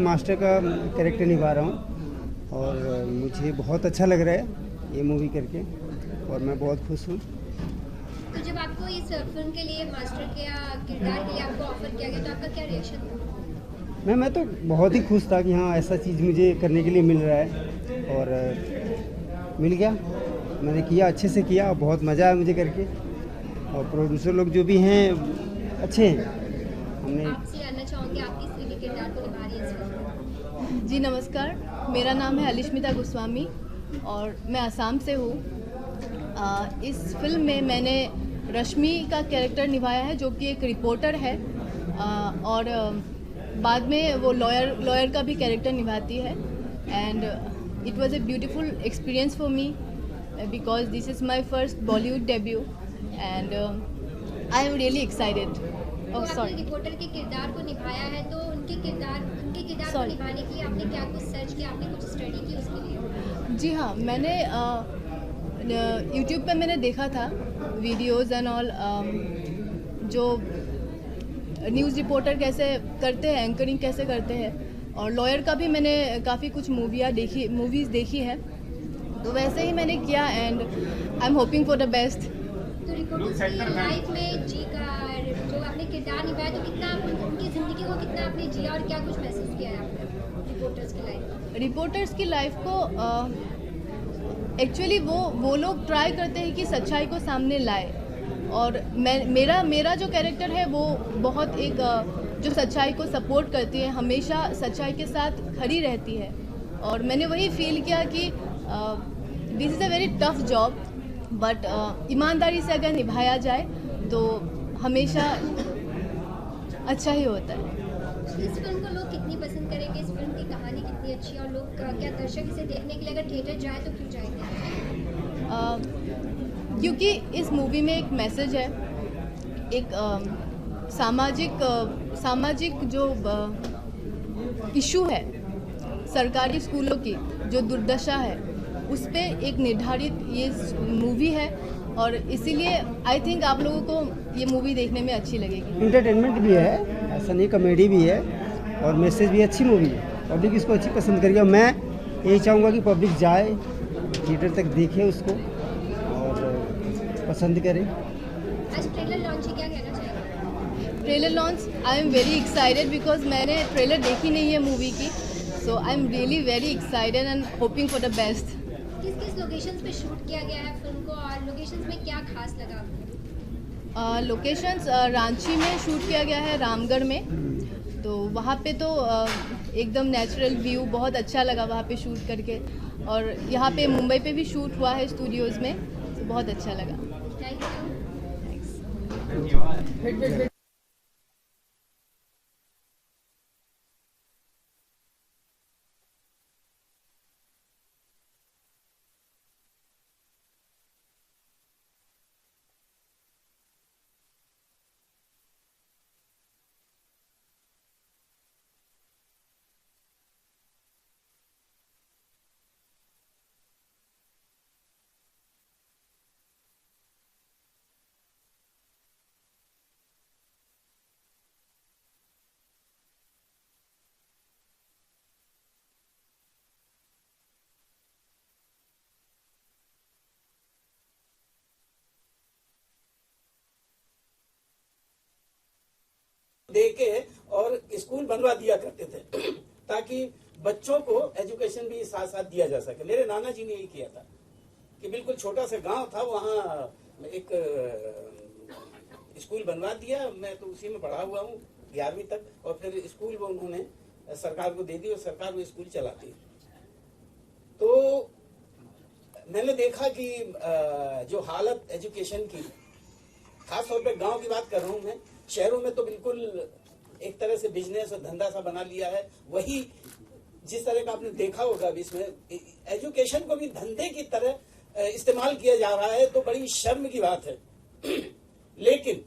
Master का character निभा रहा हूँ और मुझे बहुत अच्छा लग रहा है ये मूवी करके और मैं बहुत खुश हूँ। तो जब आपको इस फिल्म के लिए मास्टर के या किरदार के लिए आपको ऑफर किया गया तो आपका क्या रिएक्शन था? मैं तो बहुत ही खुश था कि हाँ ऐसा चीज़ मुझे करने के लिए मिल रहा है और मिल गया। मैंने किया, अच्छे से किया, बहुत मज़ा आया मुझे करके और प्रोड्यूसर लोग जो भी हैं अच्छे हैं। हमने आपसे जानना चाहूँगी आप किस तरह के किरदार को निभा रही है इस फिल्म में? जी नमस्कार, मेरा नाम है अलिश्मिता गोस्वामी और मैं असम से हूँ। इस फिल्म में मैंने रश्मि का कैरेक्टर निभाया है जो कि एक रिपोर्टर है और बाद में वो लॉयर का भी कैरेक्टर निभाती है and it was a beautiful experience for me because this is my first Bollywood debut and I am really excited. तो आपने रिपोर्टर के किरदार को निभाया है तो उनके किरदार को निभाने के लिए आपने क्या कुछ सर्च किया, आपने कुछ स्टडी की उसके लिए? जी हाँ, मैंने यूट्यूब पे मैंने देखा था वीडियोज़ एंड ऑल जो न्यूज़ रिपोर्टर कैसे करते हैं, एंकरिंग कैसे करते हैं और लॉयर का भी मैंने काफ़ी कुछ मूवीज़ देखी है तो वैसे ही मैंने किया and I am hoping for the best. तो रिपोर्टर्स की लाइफ में जी का जो आपने किरदार निभाया तो कितना उनकी ज़िंदगी को कितना आपने जिया और क्या कुछ महसूस किया है आपने रिपोर्टर्स की लाइफ को एक्चुअली वो लोग ट्राई करते हैं कि सच्चाई को सामने लाए और मेरा जो कैरेक्टर है वो बहुत एक जो सच्चाई को सपोर्ट करती है, हमेशा सच्चाई के साथ खड़ी रहती है और मैंने वही फील किया कि this is a very tough job but ईमानदारी से अगर निभाया जाए तो हमेशा अच्छा ही होता है। इस फिल्म को लोग कितनी पसंद करेंगे, इस फिल्म की कहानी कितनी अच्छी है और लोग क्या दर्शक इसे देखने के लिए अगर थिएटर जाए तो क्यों जाएंगे? क्योंकि इस मूवी में एक मैसेज है, एक सामाजिक जो इशू है सरकारी स्कूलों की जो दुर्दशा है उस पर एक निर्धारित ये मूवी है और इसीलिए आई थिंक आप लोगों को ये मूवी देखने में अच्छी लगेगी। इंटरटेनमेंट भी है, ऐसा नहीं, कॉमेडी भी है और मैसेज भी, अच्छी मूवी है, पब्लिक इसको अच्छी पसंद करेगी और मैं यही चाहूँगा कि पब्लिक जाए थिएटर तक देखे उसको और पसंद करे। आज ट्रेलर लॉन्च है, क्या कहना चाहेंगे? Trailer launch I am very excited because मैंने ट्रेलर देखी नहीं है मूवी की, so I am really very excited and hoping for the best. किस लोकेशंस पे शूट किया गया है फिल्म को और लोकेशंस में क्या खास लगा आपको? लोकेशंस रांची में शूट किया गया है, रामगढ़ में, तो वहाँ पे तो एकदम नेचुरल व्यू बहुत अच्छा लगा वहाँ पे शूट करके और यहाँ पे मुंबई पे भी शूट हुआ है स्टूडियोज़ में, तो बहुत अच्छा लगा। Thank you. देके और स्कूल बनवा दिया करते थे ताकि बच्चों को एजुकेशन भी साथ साथ दिया जा सके। मेरे नाना जी ने यही किया था कि बिल्कुल छोटा सा गांव था, वहाँ एक स्कूल बनवा दिया। मैं तो उसी में पढ़ा हुआ हूँ 11वीं तक और फिर स्कूल वो उन्होंने सरकार को दे दी और सरकार वो स्कूल चलाती है। तो मैंने देखा कि जो हालत एजुकेशन की, खास तौर पे गांव की बात कर रहा हूँ मैं, शहरों में तो बिल्कुल एक तरह से बिजनेस और धंधा सा बना लिया है। वही जिस तरह का आपने देखा होगा अभी इसमें एजुकेशन को भी धंधे की तरह इस्तेमाल किया जा रहा है, तो बड़ी शर्म की बात है। लेकिन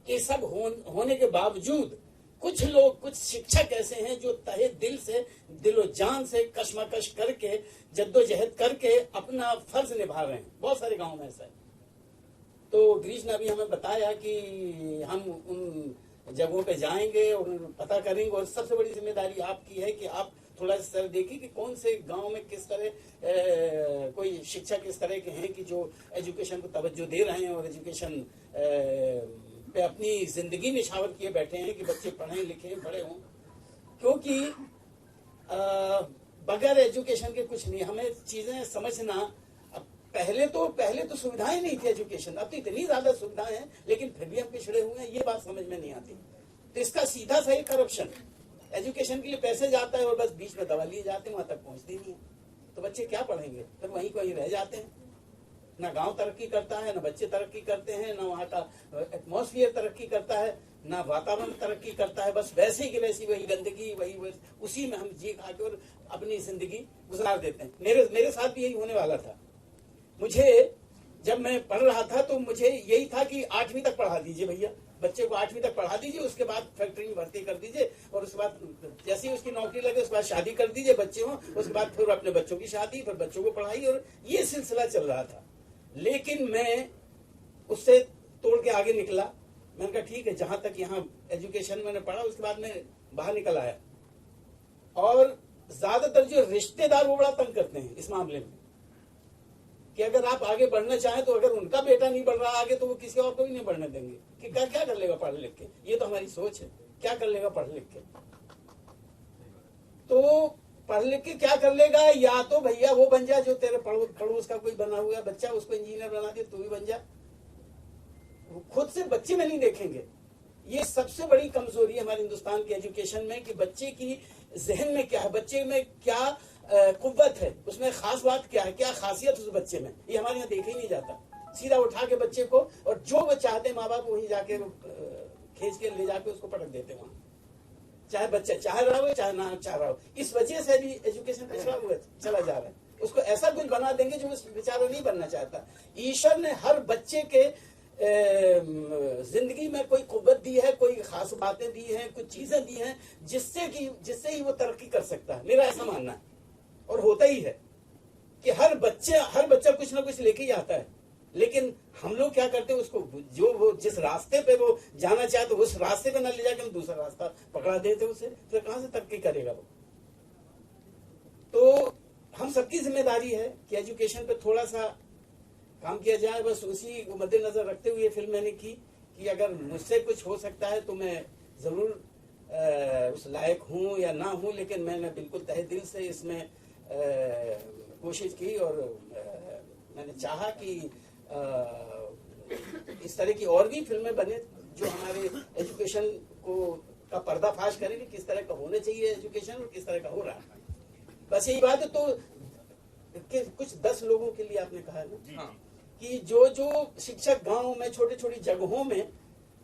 ये सब होने के बावजूद कुछ लोग, कुछ शिक्षक ऐसे हैं जो तहे दिल से, दिलो जान से कशमकश करके, जद्दोजहद करके अपना फर्ज निभा रहे हैं। बहुत सारे गांव में ऐसा है। तो ग्रीश ने अभी हमें बताया कि हम उन जगहों पे जाएंगे और पता करेंगे। और सबसे बड़ी जिम्मेदारी आपकी है कि आप थोड़ा सा देखिए कि कौन से गांव में किस तरह कोई शिक्षक इस तरह के हैं कि जो एजुकेशन को तवज्जो दे रहे हैं और एजुकेशन पे अपनी जिंदगी निछावर किए बैठे हैं कि बच्चे पढ़ें लिखें बड़े हों। क्योंकि बगैर एजुकेशन के कुछ नहीं, हमें चीजें समझना। अब पहले तो सुविधाएं नहीं थी एजुकेशन, अब तो इतनी ज्यादा सुविधाएं हैं लेकिन फिर भी हम पिछड़े हुए हैं, ये बात समझ में नहीं आती। तो इसका सीधा सही करप्शन, एजुकेशन के लिए पैसे जाता है और बस बीच में दबा लिए जाते हैं, वहां तक पहुंचते नहीं है। तो बच्चे क्या पढ़ेंगे, फिर वहीं को रह जाते हैं। ना गांव तरक्की करता है, ना बच्चे तरक्की करते हैं, ना वहाँ का एटमॉस्फेयर तरक्की करता है, ना वातावरण तरक्की करता है। बस वैसे ही कि वैसी वही गंदगी, वही उसी में हम जी खा के और अपनी जिंदगी गुजार देते हैं। मेरे साथ भी यही होने वाला था। मुझे जब मैं पढ़ रहा था तो मुझे यही था कि 8वीं तक पढ़ा दीजिए भैया, बच्चे को 8वीं तक पढ़ा दीजिए, उसके बाद फैक्ट्री में भर्ती कर दीजिए और उसके बाद जैसे ही उसकी नौकरी लगे उसके बाद शादी कर दीजिए, बच्चे हों, उसके बाद फिर अपने बच्चों की शादी, फिर बच्चों को पढ़ाई, और ये सिलसिला चल रहा था। लेकिन मैं उससे तोड़ के आगे निकला। मैंने कहा ठीक है, जहां तक यहाँ एजुकेशन मैंने पढ़ा, उसके बाद मैं बाहर निकल आया। और ज्यादातर जो रिश्तेदार वो बड़ा तंग करते हैं इस मामले में कि अगर आप आगे बढ़ना चाहें तो अगर उनका बेटा नहीं बढ़ रहा आगे तो वो किसी और को भी नहीं बढ़ने देंगे कि क्या कर लेगा पढ़ लिख के। ये तो हमारी सोच है, क्या कर लेगा पढ़ लिख के। तो पढ़ लिख के क्या कर लेगा, या तो भैया वो बन जा जो तेरे पड़ोस का कोई बना हुआ बच्चा, उसको इंजीनियर बना दे, तू भी बन जा। खुद से बच्चे में नहीं देखेंगे। ये सबसे बड़ी कमजोरी है हमारे हिंदुस्तान के एजुकेशन में कि बच्चे की जहन में क्या है, बच्चे में क्या कुव्वत है, उसमें खास बात क्या है, क्या खासियत उस बच्चे में, ये हमारे यहाँ देखा ही नहीं जाता। सीधा उठा के बच्चे को और जो वो चाहते माँ बाप वहीं जाके खींच के ले जाके उसको पटक देते वहां, चाहे बच्चा चाह रहा हो चाहे ना चाह रहा हो। इस वजह से भी एजुकेशन पिछड़ा हुआ चला जा रहा है। उसको ऐसा कुछ बना देंगे जो उस बेचारा नहीं बनना चाहता। ईश्वर ने हर बच्चे के जिंदगी में कोई कुव्वत दी है, कोई खास बातें दी हैं, कुछ चीजें दी हैं जिससे ही वो तरक्की कर सकता है। मेरा ऐसा मानना है और होता ही है कि हर बच्चा कुछ ना कुछ लेके ही आता है। लेकिन हम लोग क्या करते हैं, उसको जो वो जिस रास्ते पे वो जाना चाहते उस रास्ते पे ना ले जाके हम दूसरा रास्ता पकड़ा देते उसे, फिर कहां से तरक्की करेगा वो। तो हम सबकी जिम्मेदारी है कि एजुकेशन पे थोड़ा सा काम किया जाए। बस उसी को मद्देनजर रखते हुए ये फिल्म मैंने की कि अगर मुझसे कुछ हो सकता है तो मैं जरूर उस लायक हूं या ना हूं, लेकिन मैंने बिल्कुल तहे दिल से इसमें कोशिश की और मैंने चाहा कि इस तरह की और भी फिल्में बने जो हमारे एजुकेशन का पर्दाफाश करें कि किस तरह का होना चाहिए एजुकेशन और किस तरह का हो रहा है। बस यही बात है। तो कुछ 10 लोगों के लिए आपने कहा है ना कि जो शिक्षक गांव में छोटी छोटी जगहों में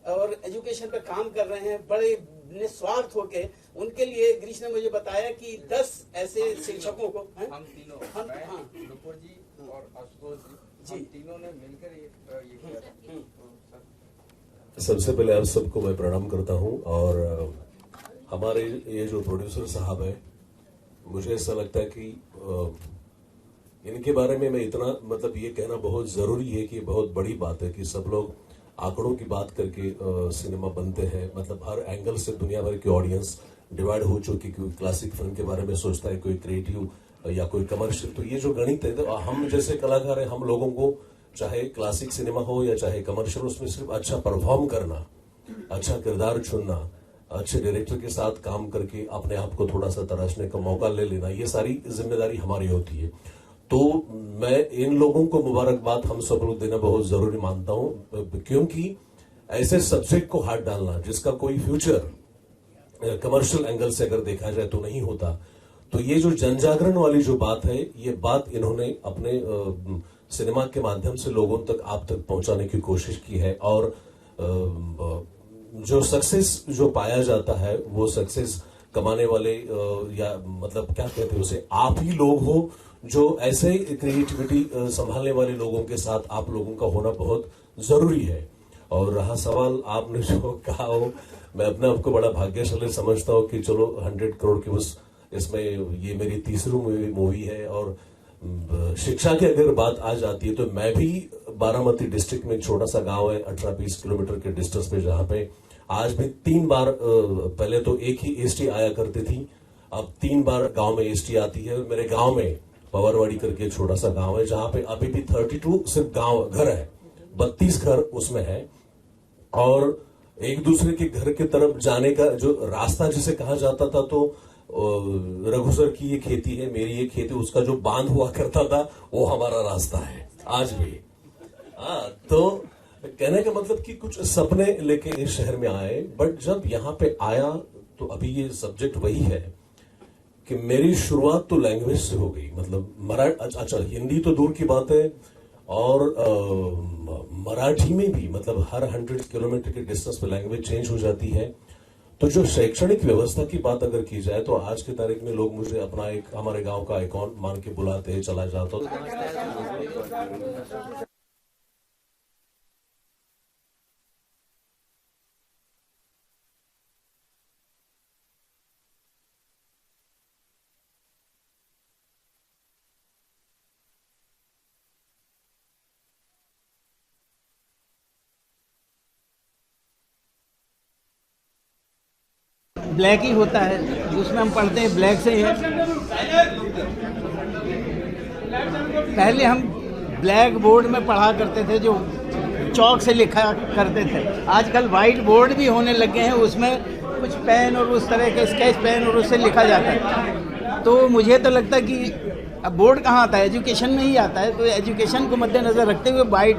और एजुकेशन पे काम कर रहे हैं बड़े निस्वार्थ होके, उनके लिए गिरीश ने मुझे बताया कि 10 ऐसे शिक्षकों को हम तीनों नुपुर जी और आशुतोष जी तीनों ने मिलकर ये किया था। सबसे पहले आप सबको मैं प्रणाम करता हूं और हमारे ये जो प्रोड्यूसर साहब है, मुझे ऐसा लगता है कि इनके बारे में मैं इतना ये कहना बहुत जरूरी है कि बहुत बड़ी बात है कि सब लोग आंकड़ों की बात करके सिनेमा बनते हैं। हर एंगल से दुनिया भर की ऑडियंस डिवाइड हो चुकी, कोई क्लासिक फिल्म के बारे में सोचता है, कोई क्रिएटिव या कोई कमर्शियल। तो ये जो गणित है, तो हम जैसे कलाकार हैं, हम लोगों को चाहे क्लासिक सिनेमा हो या चाहे कमर्शियल, उसमें सिर्फ अच्छा परफॉर्म करना, अच्छा किरदार चुनना, अच्छे डायरेक्टर के साथ काम करके अपने आप को थोड़ा सा तराशने का मौका ले लेना, ये सारी जिम्मेदारी हमारी होती है। तो मैं इन लोगों को मुबारकबाद हम सब लोग देना बहुत जरूरी मानता हूं, क्योंकि ऐसे सब्जेक्ट को हाथ डालना जिसका कोई फ्यूचर कमर्शियल एंगल से अगर देखा जाए तो नहीं होता। तो ये जो जनजागरण वाली जो बात है, ये बात इन्होंने अपने सिनेमा के माध्यम से लोगों तक, आप तक पहुंचाने की कोशिश की है। और जो सक्सेस जो पाया जाता है, वो सक्सेस कमाने वाले या क्या कहते हैं उसे, आप ही लोग हो, जो ऐसे क्रिएटिविटी संभालने वाले लोगों के साथ आप लोगों का होना बहुत जरूरी है। और रहा सवाल आपने जो कहा हो, मैं अपने आप को बड़ा भाग्यशाली समझता हूँ कि चलो 100 करोड़ की इसमें ये मेरी तीसरी मूवी है। और शिक्षा की अगर बात आ जाती है तो मैं भी बारामती डिस्ट्रिक्ट में एक छोटा सा गांव है 18-20 किलोमीटर के डिस्टेंस पे, जहाँ पे आज भी 3 बार पहले तो एक ही एसटी आया करती थी, अब 3 बार गांव में एसटी आती है। मेरे गांव में पवरवाड़ी करके छोटा सा गांव है जहां पे अभी भी 32 सिर्फ गांव घर है, 32 घर उसमें है। और एक दूसरे के घर की तरफ जाने का जो रास्ता जिसे कहा जाता था, तो रघु सर की ये खेती है, मेरी ये खेती, उसका जो बांध हुआ करता था वो हमारा रास्ता है आज भी। तो कहने का मतलब कि कुछ सपने लेके इस शहर में आए, बट जब यहाँ पे आया तो अभी ये सब्जेक्ट वही है कि मेरी शुरुआत तो लैंग्वेज से हो गई। मतलब अच्छा हिंदी तो दूर की बात है, और मराठी में भी मतलब हर 100 किलोमीटर के डिस्टेंस पे लैंग्वेज चेंज हो जाती है। तो जो शैक्षणिक व्यवस्था की बात अगर की जाए तो आज की तारीख में लोग मुझे अपना एक हमारे गांव का आइकॉन मान के बुलाते हैं, चला जाता हूं। ब्लैक ही होता है, उसमें हम पढ़ते हैं ब्लैक से ही है। पहले हम ब्लैक बोर्ड में पढ़ा करते थे, जो चौक से लिखा करते थे। आजकल वाइट बोर्ड भी होने लगे हैं, उसमें कुछ पेन और उस तरह के स्केच पेन और उससे लिखा जाता है। तो मुझे तो लगता है कि अब बोर्ड कहाँ आता है, एजुकेशन में ही आता है। तो एजुकेशन को मद्देनज़र रखते हुए वाइट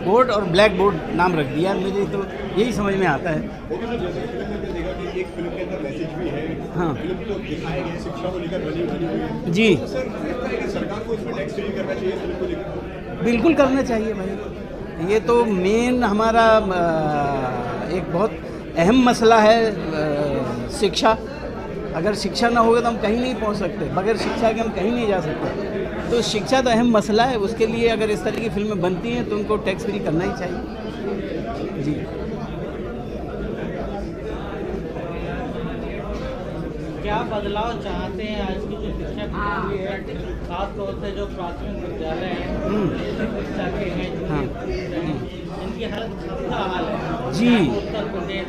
बोर्ड और ब्लैक बोर्ड नाम रख दिया। मुझे तो यही समझ में आता है। एक फिल्म के अंदर मैसेज भी है, हाँ, फिल्म तो दिखाया गया शिक्षा को लेकर बनी हुई है जी। तो सर सरकार को इसमें टैक्स फ्री करना चाहिए फिल्म को लेकर? बिल्कुल करना चाहिए भाई, ये तो मेन हमारा एक बहुत अहम मसला है शिक्षा। अगर शिक्षा ना होगा तो हम कहीं नहीं पहुंच सकते, बगैर शिक्षा के हम कहीं नहीं जा सकते। तो शिक्षा तो अहम मसला है, उसके लिए अगर इस तरह की फिल्में बनती हैं तो उनको टैक्स फ्री करना ही चाहिए जी। क्या बदलाव चाहते हैं आज की जो शिक्षा प्रणाली है, खास तौर से जो प्राथमिक विद्यालय हैं, शिक्षा के हैं, इनकी हालत का हाल है जी। उत्तर प्रदेश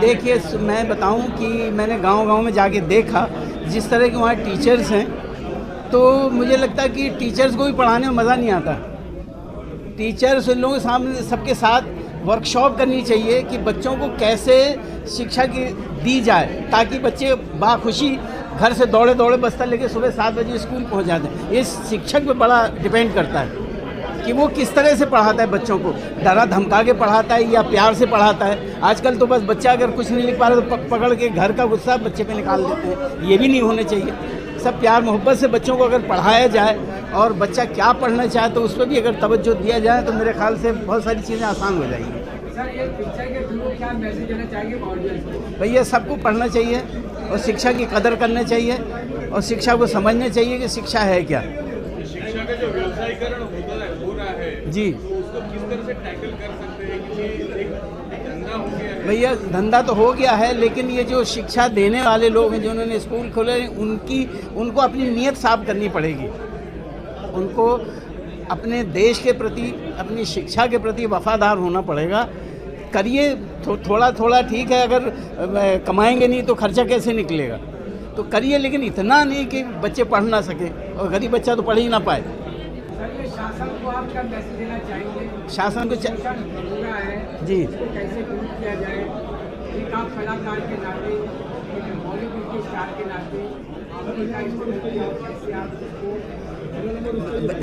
देखिए मैं बताऊं कि मैंने गांव-गांव में जाके देखा जिस तरह के वहाँ टीचर्स हैं, तो मुझे लगता है कि टीचर्स को भी पढ़ाने में मज़ा नहीं आता। टीचर्स इन लोगों के सामने सबके साथ वर्कशॉप करनी चाहिए कि बच्चों को कैसे शिक्षा की दी जाए, ताकि बच्चे बाखुशी घर से दौड़े दौड़े बस्ता लेके सुबह 7 बजे स्कूल पहुंच जाते हैं। ये शिक्षक पे बड़ा डिपेंड करता है कि वो किस तरह से पढ़ाता है बच्चों को, डरा धमका के पढ़ाता है या प्यार से पढ़ाता है। आजकल तो बस बच्चा अगर कुछ नहीं लिख पा रहा तो पकड़ के घर का गुस्सा बच्चे पे निकाल देते हैं। ये भी नहीं होने चाहिए। सब प्यार मोहब्बत से बच्चों को अगर पढ़ाया जाए और बच्चा क्या पढ़ना चाहे तो उस पर भी अगर तवज्जो दिया जाए तो मेरे ख्याल से बहुत सारी चीज़ें आसान हो जाएंगी। सर, ये शिक्षा के थ्रू क्या मैसेज देना चाहिए ऑडियंस को? भैया सबको पढ़ना चाहिए और शिक्षा की कदर करना चाहिए और शिक्षा को समझना चाहिए कि शिक्षा है क्या। शिक्षा का जो व्यवसायीकरण हो रहा है जी, तो उसको किस तरह से टैकल कर सकते हैं? क्योंकि एक धंधा हो गया है। भैया धंधा तो हो गया है, लेकिन ये जो शिक्षा देने वाले लोग हैं जिन्होंने स्कूल खोले उनको अपनी नीयत साफ करनी पड़ेगी। उनको अपने देश के प्रति, अपनी शिक्षा के प्रति वफादार होना पड़ेगा। करिए थोड़ा थोड़ा ठीक है, अगर कमाएंगे नहीं तो खर्चा कैसे निकलेगा, तो करिए, लेकिन इतना नहीं कि बच्चे पढ़ ना सके और गरीब बच्चा तो पढ़ ही ना पाए। सर, ये शासन को आप क्या मैसेज देना चाहेंगे? शासन को पूरा है जी, इसको कैसे दूर किया जाए? एक आप कलाकार के नाते, एक बॉलीवुड के स्टार के नाते आपकी क्या इसको कैसे आप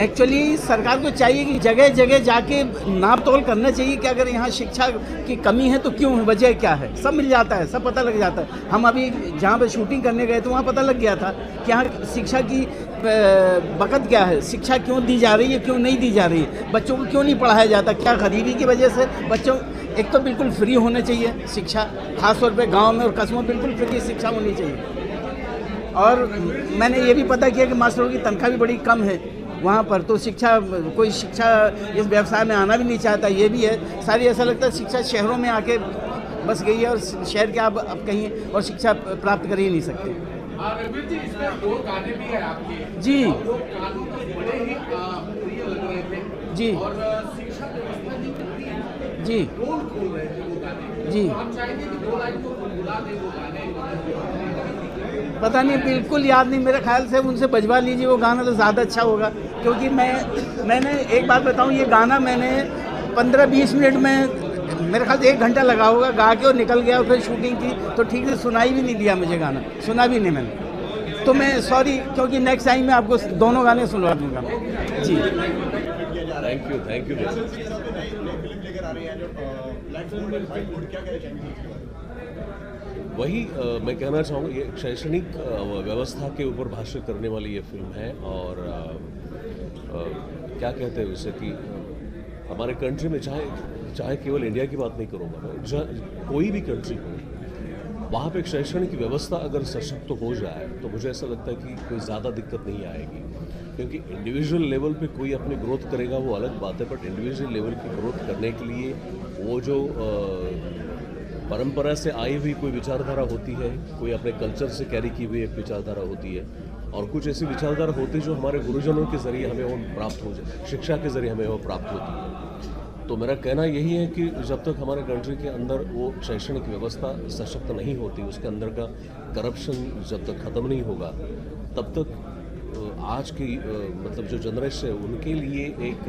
एक्चुअली सरकार को चाहिए कि जगह जगह जाके नाप तोल करना चाहिए कि अगर यहाँ शिक्षा की कमी है तो क्यों, वजह क्या है। सब मिल जाता है, सब पता लग जाता है। हम अभी जहाँ पे शूटिंग करने गए तो वहाँ पता लग गया था कि यहाँ शिक्षा की बकत क्या है, शिक्षा क्यों दी जा रही है, क्यों नहीं दी जा रही है, बच्चों को क्यों नहीं पढ़ाया जाता, क्या गरीबी की वजह से बच्चों। एक तो बिल्कुल फ्री होना चाहिए शिक्षा, खासतौर पर गाँव में और कस्बों में बिल्कुल फ्री शिक्षा होनी चाहिए। और मैंने ये भी पता किया कि मास्टरों की तनख्वाह भी बड़ी कम है वहाँ पर, तो कोई शिक्षा इस व्यवसाय में आना भी नहीं चाहता। ये भी है सारी, ऐसा लगता है शिक्षा शहरों में आके बस गई है और शहर के आप अब कहीं और शिक्षा प्राप्त कर ही नहीं सकते। जी जी जी जी पता नहीं, बिल्कुल याद नहीं, मेरे ख्याल से उनसे बजवा लीजिए वो गाना तो ज़्यादा अच्छा होगा, क्योंकि मैंने एक बात बताऊं, ये गाना मैंने 15-20 मिनट में, मेरे ख्याल से 1 घंटा लगा होगा गा के, और निकल गया, और फिर शूटिंग की तो ठीक से सुनाई भी नहीं दिया मुझे, गाना सुना भी नहीं मैंने, तो मैं सॉरी, क्योंकि नेक्स्ट टाइम मैं आपको दोनों गाने सुनवा दूंगा जी। Thank you. वही मैं कहना चाहूँगा, ये शैक्षणिक व्यवस्था के ऊपर भाष्य करने वाली ये फिल्म है, और क्या कहते हैं उसे कि हमारे कंट्री में, चाहे केवल इंडिया की बात नहीं करूँगा मैं, कोई भी कंट्री हो, वहाँ पे एक शैक्षणिक व्यवस्था अगर सशक्त हो जाए तो मुझे ऐसा लगता है कि कोई ज़्यादा दिक्कत नहीं आएगी, क्योंकि इंडिविजुअल लेवल पे कोई अपनी ग्रोथ करेगा वो अलग बात है, बट इंडिविजुअल लेवल की ग्रोथ करने के लिए वो जो परंपरा से आई हुई कोई विचारधारा होती है, कोई अपने कल्चर से कैरी की हुई एक विचारधारा होती है, और कुछ ऐसी विचारधारा होती है जो हमारे गुरुजनों के ज़रिए हमें वो प्राप्त हो जाए, शिक्षा के ज़रिए हमें वो प्राप्त होती है। तो मेरा कहना यही है कि जब तक हमारे कंट्री के अंदर वो शैक्षणिक व्यवस्था सशक्त नहीं होती, उसके अंदर का करप्शन जब तक ख़त्म नहीं होगा, तब तक आज की मतलब जो जनरेशन है उनके लिए एक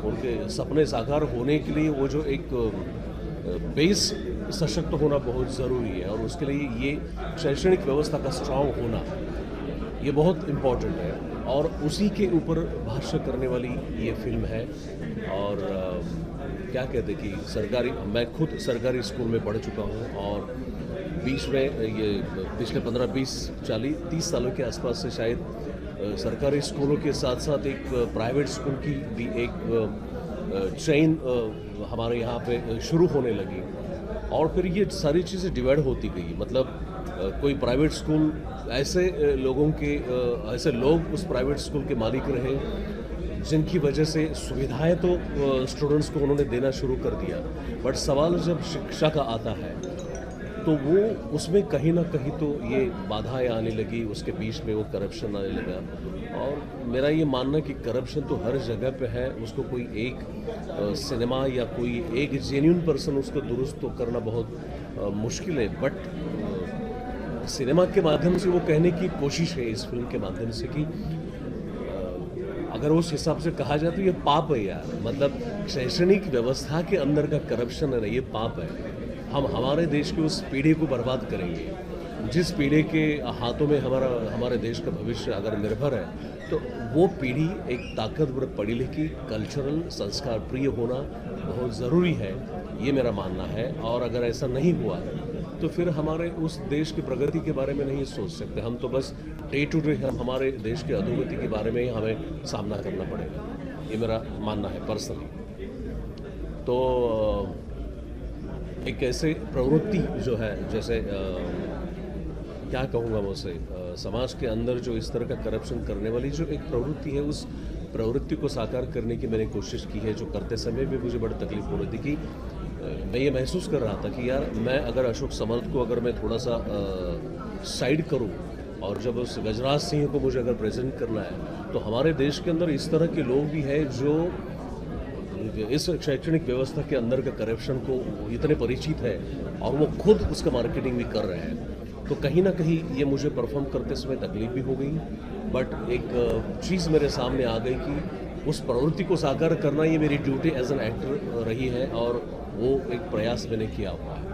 उनके सपने साकार होने के लिए वो जो एक बेस सशक्त होना बहुत ज़रूरी है, और उसके लिए ये शैक्षणिक व्यवस्था का स्ट्रॉन्ग होना ये बहुत इम्पॉर्टेंट है, और उसी के ऊपर भाष्य करने वाली ये फिल्म है। और क्या कहते कि मैं खुद सरकारी स्कूल में पढ़ चुका हूँ, और बीच में ये पिछले 15-20-40-30 सालों के आसपास से शायद सरकारी स्कूलों के साथ साथ एक प्राइवेट स्कूल की भी एक चेन हमारे यहाँ पे शुरू होने लगी, और फिर ये सारी चीज़ें डिवाइड होती गई। मतलब कोई प्राइवेट स्कूल ऐसे लोग उस प्राइवेट स्कूल के मालिक रहे जिनकी वजह से सुविधाएं तो स्टूडेंट्स को उन्होंने देना शुरू कर दिया, बट सवाल जब शिक्षा का आता है तो वो उसमें कहीं ना कहीं तो ये बाधाएं आने लगी, उसके बीच में वो करप्शन आने लगा। और मेरा ये मानना कि करप्शन तो हर जगह पे है, उसको कोई एक सिनेमा या कोई एक जेन्युइन पर्सन उसको दुरुस्त तो करना बहुत मुश्किल है, बट सिनेमा के माध्यम से वो कहने की कोशिश है इस फिल्म के माध्यम से कि अगर उस हिसाब से कहा जाए तो ये पाप है यार, मतलब शैक्षणिक व्यवस्था के अंदर का करप्शन है ना, ये पाप है। हम हमारे देश की उस पीढ़ी को बर्बाद करेंगे जिस पीढ़ी के हाथों में हमारे देश का भविष्य अगर निर्भर है, तो वो पीढ़ी एक ताकतवर पढ़ी लिखी कल्चरल संस्कार प्रिय होना बहुत ज़रूरी है, ये मेरा मानना है। और अगर ऐसा नहीं हुआ तो फिर हमारे उस देश की प्रगति के बारे में नहीं सोच सकते, हम तो बस डे टू डे हमारे देश के अधोगति के बारे में ही हमें सामना करना पड़ेगा, ये मेरा मानना है पर्सनली। तो एक ऐसे प्रवृत्ति जो है, जैसे क्या कहूँगा मैं उसे, समाज के अंदर जो इस तरह का करप्शन करने वाली जो एक प्रवृत्ति है, उस प्रवृत्ति को साकार करने की मैंने कोशिश की है, जो करते समय भी मुझे बड़ी तकलीफ हो रही थी कि मैं ये महसूस कर रहा था कि यार मैं अगर अशोक समर्थ को अगर मैं थोड़ा सा साइड करूं, और जब उस गजराज सिंह को मुझे अगर प्रेजेंट करना है, तो हमारे देश के अंदर इस तरह के लोग भी हैं जो इस शैक्षणिक व्यवस्था के अंदर का करप्शन को इतने परिचित है और वो खुद उसका मार्केटिंग भी कर रहे हैं। तो कहीं ना कहीं ये मुझे परफॉर्म करते समय तकलीफ भी हो गई, बट एक चीज़ मेरे सामने आ गई कि उस प्रवृत्ति को साकार करना ये मेरी ड्यूटी एज एन एक्टर रही है, और वो एक प्रयास मैंने किया हुआ है।